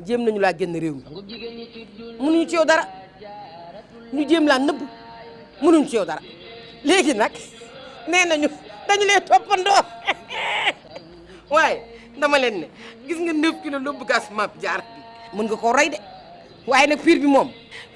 jéem nañu laa génn réew mi mënuñu ci yow dara ñu jéem laa nëbb mënuñu ci yow dara léegi nag nee nañu dañu lee toppandoo waaye dama leen ne gis nga 9 kilos lóbbu gas Mame Diarra bi mën nga koo rey de waaye nag piir bi moom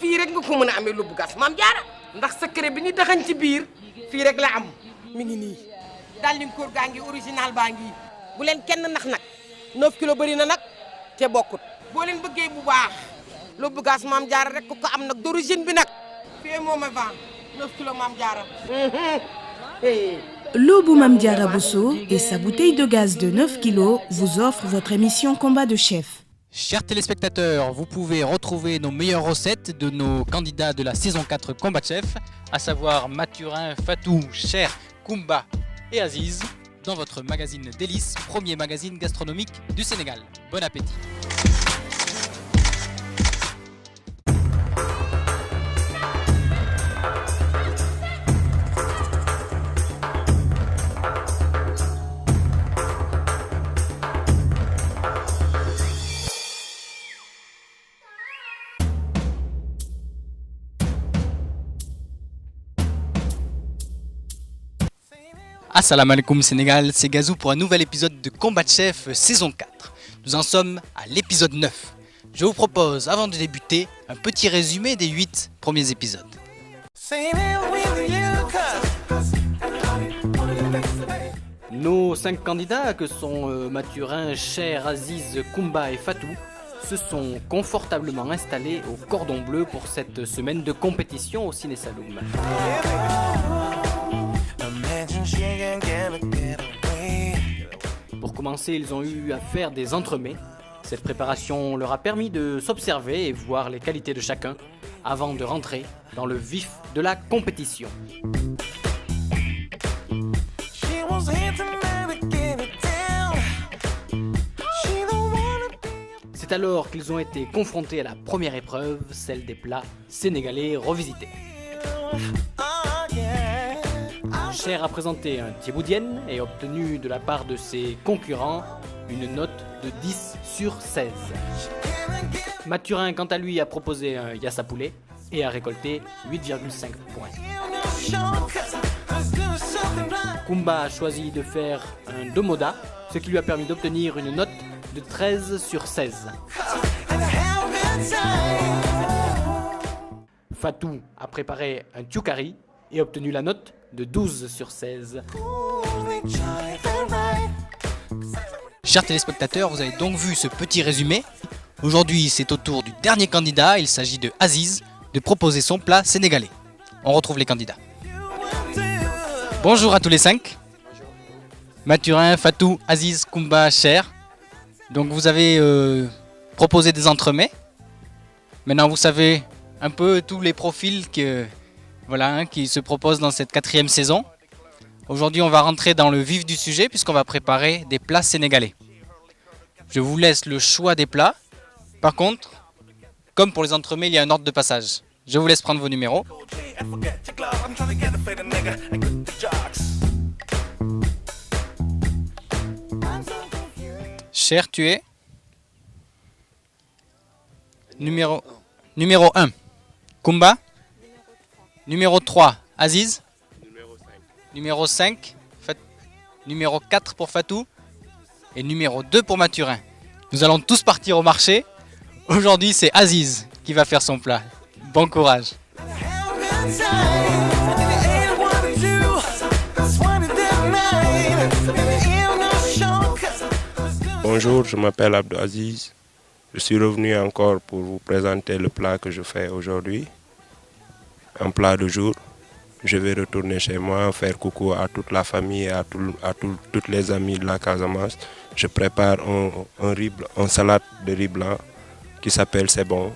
fii rek nga ko mën a amee lóbbu gas Mame Diarra ndax secret bi ñu taxañ ci biir fii rek la am mi ngi nii daal liñ koor gaa ngi original baa ngi bu leen kenn nax nag 9 kilos bëri na nag te bokkut boo leen bëggee bu baax lóbbu gas Mame Diarra rek ko am nag d'origine bi nag fii moom a vent 9 kilos Mame Diarra. Lobou Mame Diarra Bousso et sa bouteille de gaz de 9 kilos vous offrent votre émission Combat de chef. Chers téléspectateurs, vous pouvez retrouver nos meilleures recettes de nos candidats de la saison 4 Combat de chef, à savoir Mathurin, Fatou, Cher, Koumba et Aziz, dans votre magazine Délices, premier magazine gastronomique du Sénégal. Bon appétit! Assalamu alaikum Sénégal, c'est Gazou pour un nouvel épisode de Combat de chef saison 4. Nous en sommes à l'épisode 9. Je vous propose, avant de débuter, un petit résumé des 8 premiers épisodes. Nos 5 candidats, que sont Mathurin, Cher, Aziz, Koumba et Fatou, se sont confortablement installés au cordon bleu pour cette semaine de compétition au Ciné Saloum. Pour commencer, ils ont eu à faire des entremets. Cette préparation leur a permis de s'observer et voir les qualités de chacun avant de rentrer dans le vif de la compétition. C'est alors qu'ils ont été confrontés à la première épreuve, celle des plats sénégalais revisités. Cher a présenté un thieboudienne et obtenu de la part de ses concurrents une note de 10 sur 16. Mathurin, quant à lui, a proposé un yassa poulet et a récolté 8,5 points. Koumba a choisi de faire un domoda, ce qui lui a permis d'obtenir une note de 13 sur 16. Fatou a préparé un tiukari et obtenu la note de 12 sur 16. Chers téléspectateurs, vous avez donc vu ce petit résumé. Aujourd'hui, c'est au tour du dernier candidat, il s'agit de Aziz, de proposer son plat sénégalais. On retrouve les candidats. Bonjour à tous les 5. Mathurin, Fatou, Aziz, Koumba, Cher. Donc vous avez proposé des entremets. Maintenant vous savez un peu tous les profils qui se proposent dans cette 4e saison. Aujourd'hui on va rentrer dans le vif du sujet puisqu'on va préparer des plats sénégalais. Je vous laisse le choix des plats. Par contre, comme pour les entremets, il y a un ordre de passage. Je vous laisse prendre vos numéros. Cher, tu es numéro 1. Koumba. Numéro 3. Aziz. Numéro 5. Numéro 4 pour Fatou. Et numéro 2 pour Mathurin. Nous allons tous partir au marché. Aujourd'hui, c'est Aziz qui va faire son plat. Bon courage. Bonjour, je m'appelle Abdou Aziz. Je suis revenu encore pour vous présenter le plat que je fais aujourd'hui. Un plat de jour. Je vais retourner chez moi, faire coucou à toute la famille et à toutes les amies de la Casamance. Je prépare un salade de riz blanc qui s'appelle C'est bon.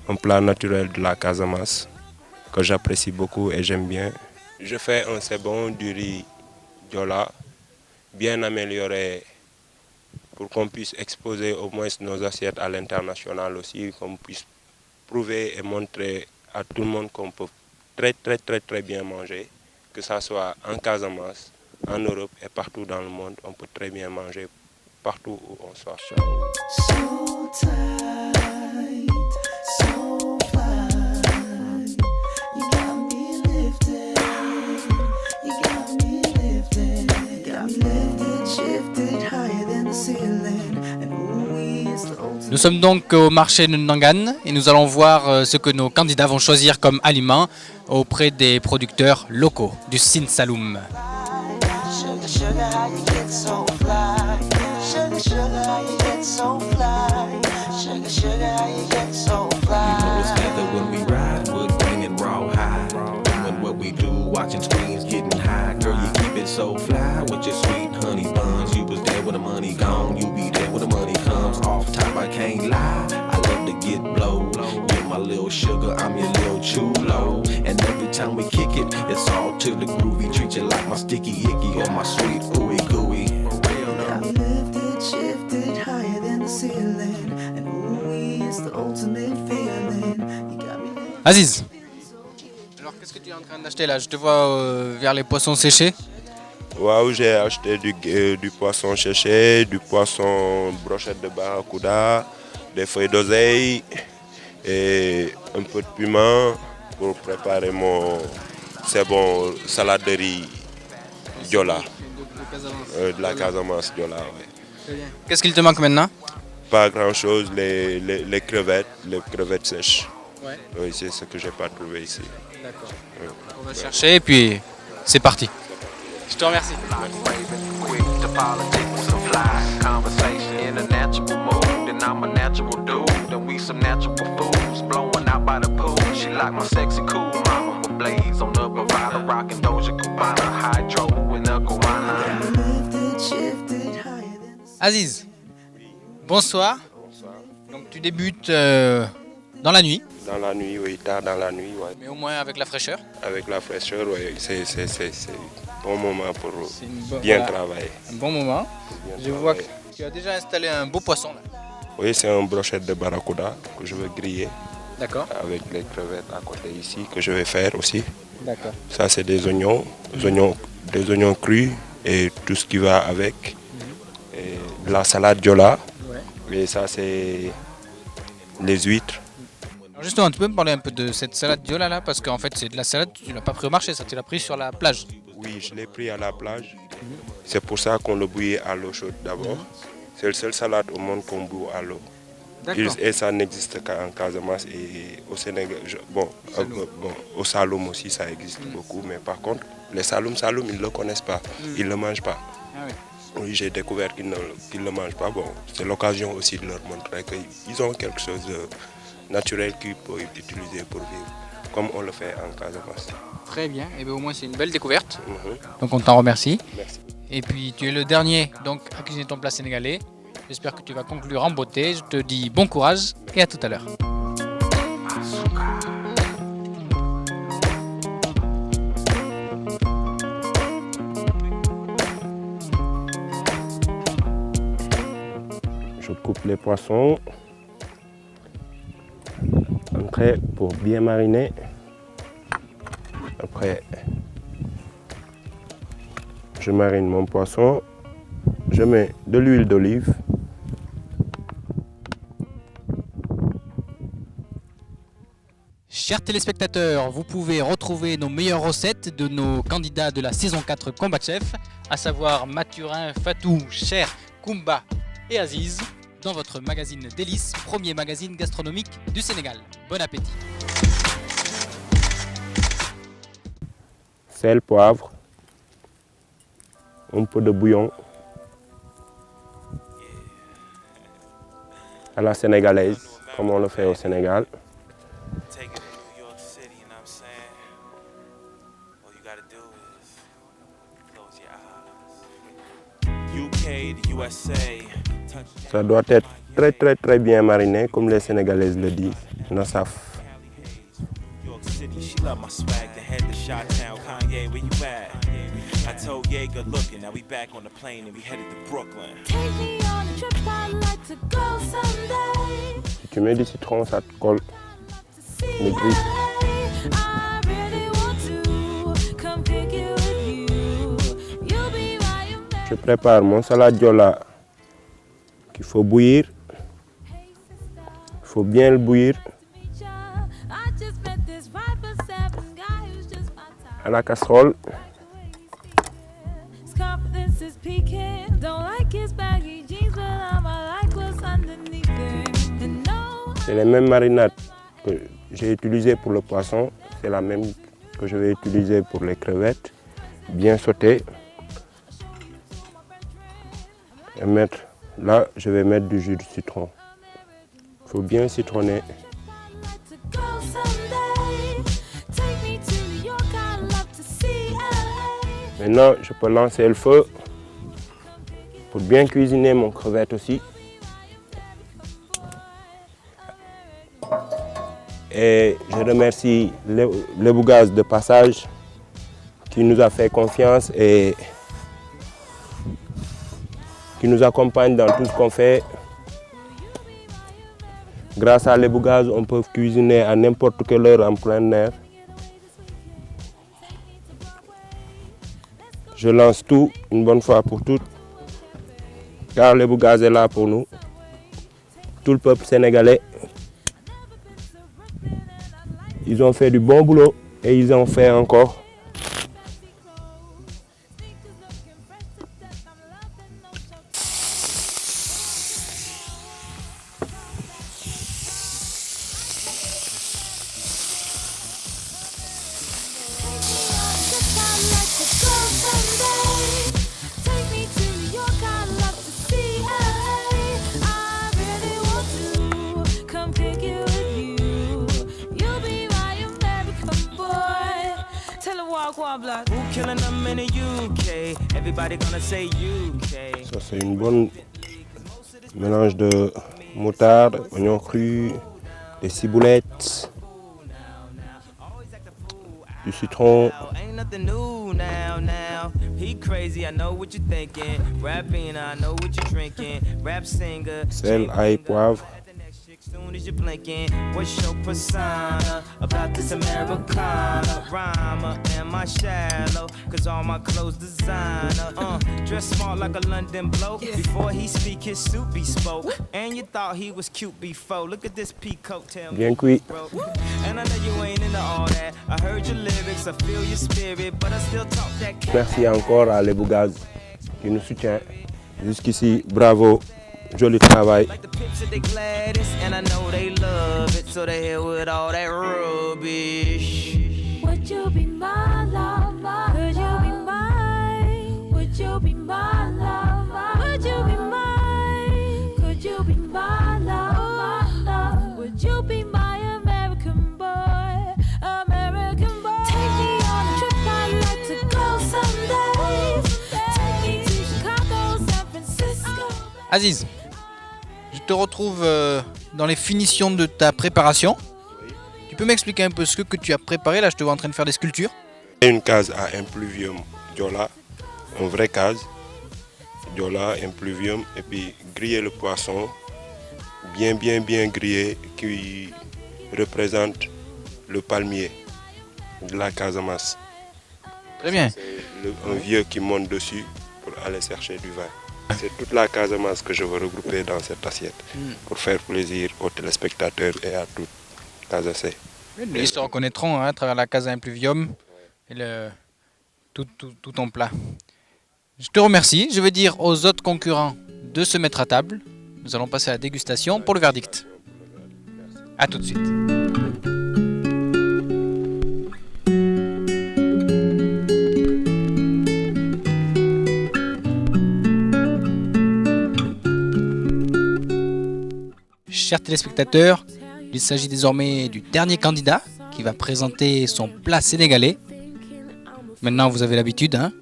Un plat naturel de la Casamance que j'apprécie beaucoup et j'aime bien. Je fais un C'est bon du riz diola bien amélioré pour qu'on puisse exposer au moins nos assiettes à l'international aussi, qu'on puisse prouver et montrer à tout le monde qu'on peut très bien manger, que ça soit en Casamance, en Europe et partout dans le monde, on peut très bien manger partout où on soit. Nous sommes donc au marché de Nangan et nous allons voir ce que nos candidats vont choisir comme aliment auprès des producteurs locaux du Sine Saloum. Sugar, sugar, how you get so fly? Sugar, sugar, how you get so fly? Sugar, sugar, how you get so fly? You know it's together when we ride, wood grain and raw high. Doing what we do, watching screens, getting high. Girl, you keep it so fly with your sweet honey buns. You was there when the money gone, you be there when the money comes. Off top, I can't lie, I love to get blow. You're my little sugar, I'm your little chulo. And every time we kick it, it's all to the groovy. Treat you like my sticky icky or my sweet ooey gooey. Got me lifted, shifted higher than the ceiling. And ooh, it's the ultimate feeling. You got me lifted. Aziz, alors qu'est-ce que tu es en train d'acheter là? Je te vois vers les poissons séchés. Waouh, j'ai acheté du poisson séché, du poisson brochette de barracuda, des feuilles d'oseille et un peu de piment pour préparer mon salade de riz Diola, de la Casamance Diola. Ouais. Qu'est-ce qu'il te manque maintenant? Pas grand-chose, les crevettes sèches. Ouais. Oui, c'est ce que j'ai pas trouvé ici. D'accord. On va chercher et puis c'est parti. Je te remercie. Quick to politics, some fly conversation in a natural mood. And I'm a natural dude, and we some natural fools. Blowing out by the pool, she like my sexy cool mama. With blaze on the Bravada, rockin' Doja Cubana, hydro in the guana. Lifted, shifted higher than the Aziz, bonsoir. Donc tu débutes dans la nuit, Dans la nuit, oui, tard dans la nuit, ouais. mais au moins avec la fraîcheur. Avec la fraîcheur, oui, c'est bon moment pour C'est une bonne- bien voilà, travailler. un bon moment. Bien Je vois que travailler. tu as déjà installé un beau poisson là. Oui, c'est un brochette de barracuda que je veux griller D'accord. avec les crevettes à côté ici que je vais faire aussi. D'accord. Ça, c'est des oignons crus et tout ce qui va avec. Et de la salade Diola. Ouais. Et ça, c'est les huîtres. Alors justement, tu peux me parler un peu de cette salade Diola là, parce qu'en fait c'est de la salade, tu l'as pas pris au marché, ça tu l'as pris sur la plage. Oui, je l'ai pris à la plage. C'est pour ça qu'on le bouillit à l'eau chaude d'abord. C'est le seul salade au monde qu'on bouille à l'eau. Et ça n'existe qu'en Casamance et au Sénégal. Au Saloum aussi, ça existe beaucoup. Mais par contre, les Saloum, ils ne le connaissent pas. Ils ne le mangent pas. Ah oui. Oui, j'ai découvert qu'ils ne le mangent pas. Bon, c'est l'occasion aussi de leur montrer qu'ils ont quelque chose de naturel qu'ils peuvent utiliser pour vivre, comme on le fait en Casamance. Très bien, et bien au moins c'est une belle découverte. Mhm. Donc on t'en remercie. Merci. Et puis tu es le dernier donc à cuisiner ton plat sénégalais. J'espère que tu vas conclure en beauté. Je te dis bon courage et à tout à l'heure. Je coupe les poissons. Après, pour bien mariner. Après, je marine mon poisson. Je mets de l'huile d'olive. Chers téléspectateurs, vous pouvez retrouver nos meilleures recettes de nos candidats de la saison 4 Combat Chef, à savoir Mathurin, Fatou, Cher, Koumba et Aziz, dans votre magazine Délices, premier magazine gastronomique du Sénégal. Bon appétit. Sel, poivre. Un peu de bouillon. À la sénégalaise, comme on le fait au Sénégal. Take it to New York City, you know what I'm saying? All you gotta do is close your eyes. UK, the USA, touch Ça doit être très bien mariné, comme les Sénégalaises le disent. Nasaf. New York City, she love my swag. The head to Chi-Town, Kanye, where you at? I told Ye good looking, now we back on the plane and we headed to Brooklyn. Take me on a trip, I'd like to go someday. Si tu mets du citron, ça te colle. To see Le gris. LA. I really want to come pick it with you. You'll be why you Je prépare mon salade Diola qu'il faut bouillir. Il faut bien le bouillir meet ya. I just met this 5'7" guy who's just my type. à la casserole. His confidence is peaking. Don't like his baggy jeans, but I like what's underneath it. C'est les mêmes marinades que j'ai utilisées pour le poisson. C'est la même que je vais utiliser pour les crevettes. Bien sauté. Et là, je vais mettre du jus de citron. Il faut bien citronner. to go someday. Take me to New York, I'd love to see LA. Maintenant, je peux lancer le feu pour bien cuisiner mon crevette aussi. Et je remercie Lebou Gaz de passage qui nous a fait confiance et qui nous accompagne dans tout ce qu'on fait. Grâce à Lebou Gaz, on peut cuisiner à n'importe quelle heure en plein air. Je lance tout une bonne fois pour toutes, car Lebou Gaz est là pour nous, tout le peuple sénégalais. Ils ont fait du bon boulot et ils en font encore. Who killing them in the UK? Everybody gonna say UK. Ça c'est une bonne mélange de moutarde, oignons crus, des ciboulettes, du citron. Ain't nothing new now. He crazy, I know what you're thinking. Rapping, I know what you're drinking. Rap singer. Sel, ail, poivre. Soon as you're blinking, what's your persona about this Americana? Rhymer, am I shallow? Cause all my clothes designer. Dress smart like a London bloke. Before he speak, his suit be spoke. And you thought he was cute before. Look at this peacoat, tell me. Bien cuit. And I know you ain't into all that. I heard your lyrics, I feel your spirit, but I still talk that cat. Merci encore à Lebou Gaz qui nous soutient. Jusqu'ici, bravo, joli travail. Like the picture they Gladys, and I know they love it, so they here with all that rubbish. Would you be my lover? Could you be mine? Would you be my lover? Would you be mine? Could you be my lover? Would you be my American boy? American boy. Take me on a trip, I'd like to go someday. Take me to Chicago, San Francisco. Aziz, je te retrouve dans les finitions de ta préparation. Tu peux m'expliquer un peu ce que tu as préparé? Là, je te vois en train de faire des sculptures. Une case à impluvium diola, un vrai case diola, impluvium, et puis griller le poisson, bien grillé, qui représente le palmier de la Casamance. Très bien. C'est un vieux qui monte dessus pour aller chercher du vin. C'est toute la Casamance que je veux regrouper dans cette assiette pour faire plaisir aux téléspectateurs et à toute Casacé. Ils se reconnaîtront à travers la Casa Impluvium et tout ton plat. Je te remercie. Je vais dire aux autres concurrents de se mettre à table. Nous allons passer à la dégustation pour le verdict. A tout de suite. Chers téléspectateurs, il s'agit désormais du dernier candidat qui va présenter son plat sénégalais. Maintenant, vous avez l'habitude, hein?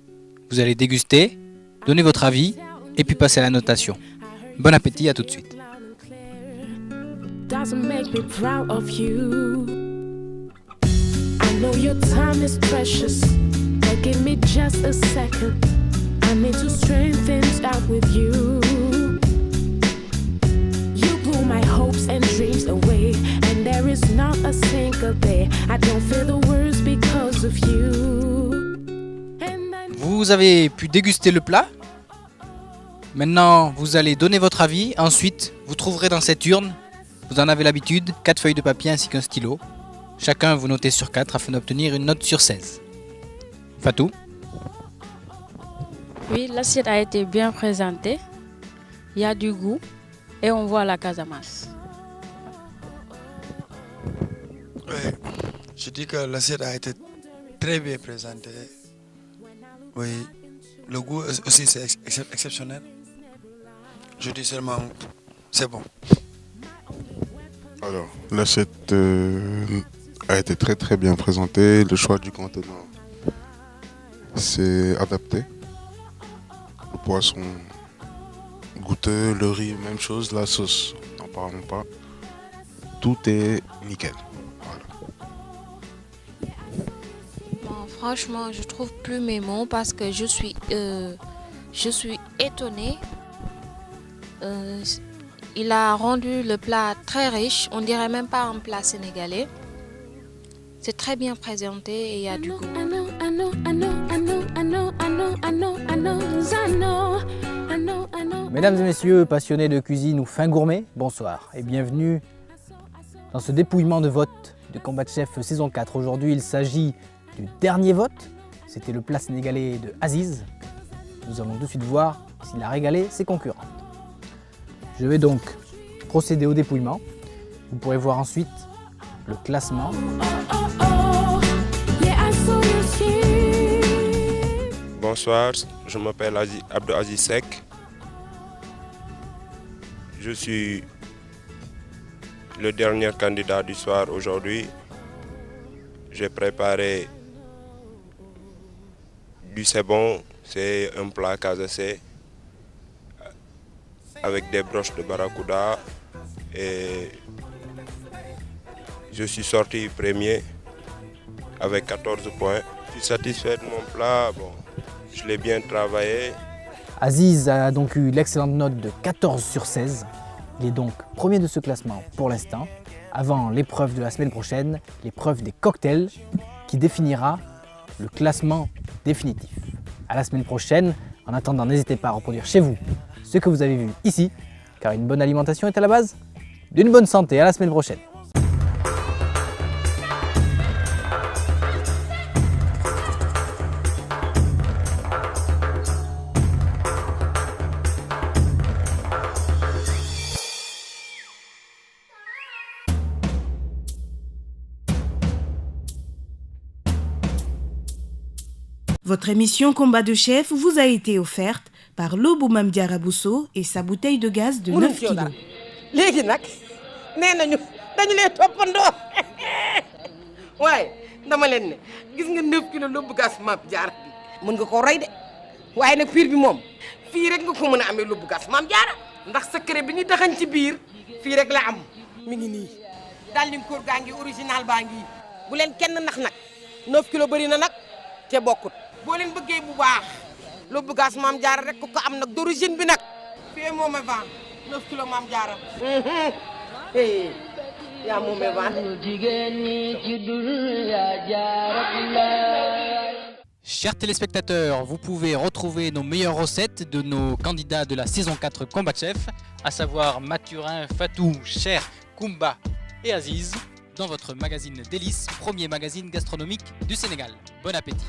Vous allez déguster, donner votre avis et puis passer à la notation. Bon appétit, à tout de suite. Doesn't make me proud of you. I know your time is precious, but give me just a second. I need to straighten things out with you. You blew my hopes and dreams away, and there is not a single day I don't feel the worst because of you. Vous avez pu déguster le plat. Maintenant, vous allez donner votre avis. Ensuite, vous trouverez dans cette urne, vous en avez l'habitude, 4 feuilles de papier ainsi qu'un stylo. Chacun, vous notez sur 4 afin d'obtenir une note sur 16. Fatou? Oui, l'assiette a été bien présentée. Il y a du goût et on voit la Casamance. Oui, je dis que l'assiette a été très bien présentée. Oui, le goût aussi c'est exceptionnel. Je dis seulement, c'est bon. Alors, l'assiette a été très très bien présentée. Le choix du contenant, c'est adapté. Le poisson goûteux, le riz, même chose. La sauce, n'en parlons pas. Tout est nickel. Bon, franchement, je trouve plus mes mots parce que je suis étonnée. Il a rendu le plat très riche, on dirait même pas un plat sénégalais. C'est très bien présenté et il y a du goût. Mesdames et messieurs, passionnés de cuisine ou fins gourmets, bonsoir et bienvenue dans ce dépouillement de vote de Combat de Chef saison 4. Aujourd'hui, il s'agit du dernier vote. C'était le plat sénégalais de Aziz. Nous allons tout de suite voir s'il a régalé ses concurrents. Je vais donc procéder au dépouillement. Vous pourrez voir ensuite le classement. Bonsoir, je m'appelle Abdou Aziz Sek. Je suis le dernier candidat du soir aujourd'hui. J'ai préparé du sebon, c'est un plat casacé avec des broches de barracuda et je suis sorti premier avec 14 points. Je suis satisfait de mon plat, bon, je l'ai bien travaillé. Aziz a donc eu l'excellente note de 14 sur 16. Il est donc premier de ce classement pour l'instant, avant l'épreuve de la semaine prochaine, l'épreuve des cocktails, qui définira le classement définitif. À la semaine prochaine. En attendant, n'hésitez pas à reproduire chez vous ce que vous avez vu ici, car une bonne alimentation est à la base d'une bonne santé. À la semaine prochaine. Votre émission Combat de Chef vous a été offerte par Lobou Mame Diarra Bousso et sa bouteille de gaz de 9 kilos. léegi nag nee nañu dañu lay toppandoo waaye dama leen ne gis nga 9 kilos lóbbu gas Mame Diarra bi mën nga koo rey de waaye nag piir bi moom fii rek nga ko mën a amee lóbbu gas Mame Diarra ndax secret bi ñu taxañ ci biir fii rek la am mi ngi nii daal lim koor gaa ngi original baa ngi bu leen kenn nax nag 9 kilos bëri na nag te bokkut boo leen bëggee bu baax lóbbu gas Mame Diarra rek ku ko am nag d'origine bi nag fii moo ma vend 9 kilos Mame Diarra yaa moo ma vend Chers téléspectateurs, vous pouvez retrouver nos meilleures recettes de nos candidats de la saison 4 Combat Chef, à savoir Mathurin, Fatou, Cher, Koumba et Aziz, dans votre magazine Délices, premier magazine gastronomique du Sénégal. Bon appétit.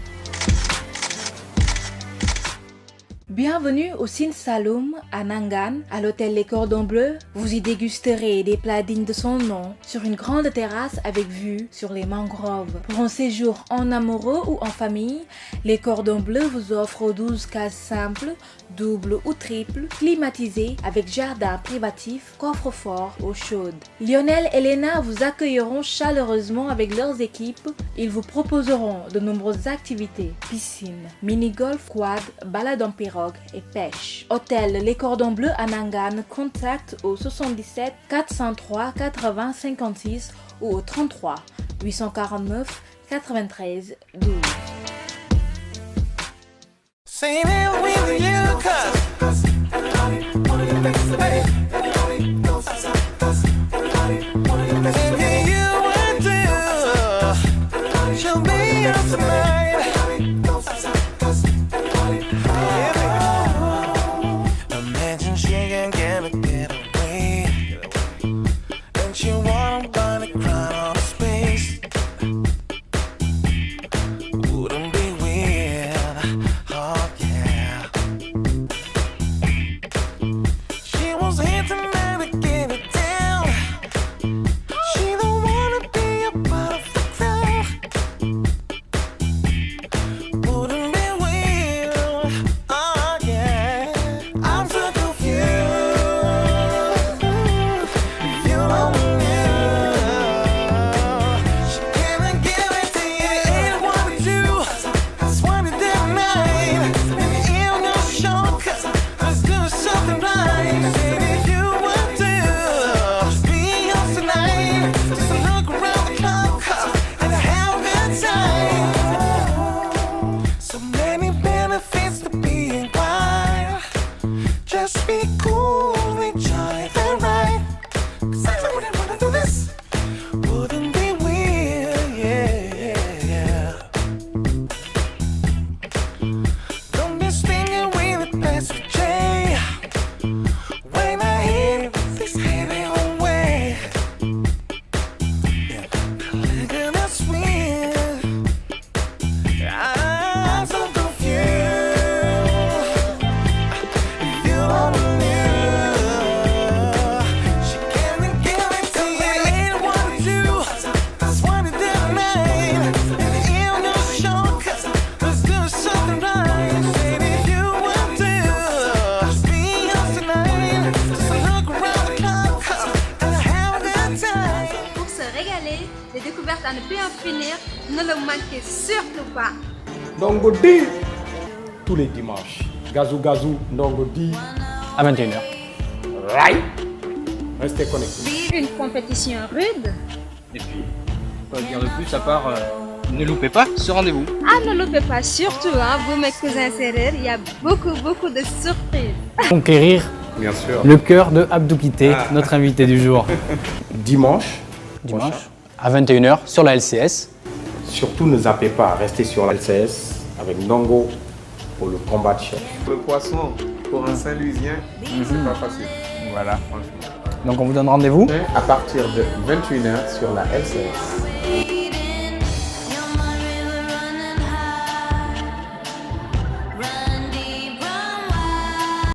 Bienvenue au Sine Saloum, à Nangan, à l'hôtel Les Cordons Bleus. Vous y dégusterez des plats dignes de son nom, sur une grande terrasse avec vue sur les mangroves. Pour un séjour en amoureux ou en famille, Les Cordons Bleus vous offrent 12 cases simples, doubles ou triples, climatisées avec jardin privatif, coffre-fort, eau chaude. Lionel et Léna vous accueilleront chaleureusement avec leurs équipes. Ils vous proposeront de nombreuses activités, piscine, mini-golf, quad, balade en pirogue et pêche. Hôtel Les Cordons Bleus à Nangan, contact au 77 403 80 56 ou au 33 849 93 12. Same here with you, cause everybody wanna get next to me. Everybody knows everybody you and do. She'll be yours tonight. Imagine she ain't gonna get away, and she won't find a crown on her space. Wouldn't be weird, oh yeah. She was here tonight to get it down. She Pour se régaler, les découvertes à ne plus en finir, ne le manquez surtout pas. Ndongo Di tous les dimanches. Gazou Gazou Ndongo Di à 21h. Right. Restez connectés. Une compétition rude. Et puis, pas dire de plus à part, ne loupez pas ce rendez-vous. Ah, ne loupez pas, surtout, hein, vous mes cousins serrères, il y a beaucoup de surprises. Conquérir Bien sûr. le cœur de Abdou Kité, notre invité du jour. Dimanche à 21h sur la LCS. Surtout ne zappez pas, restez sur la LCS avec Ndongo pour le combat de chef. Le poisson, pour un Saint-Louisien, c'est pas facile. Voilà, franchement. Donc on vous donne rendez-vous à partir de 21h sur la LCS.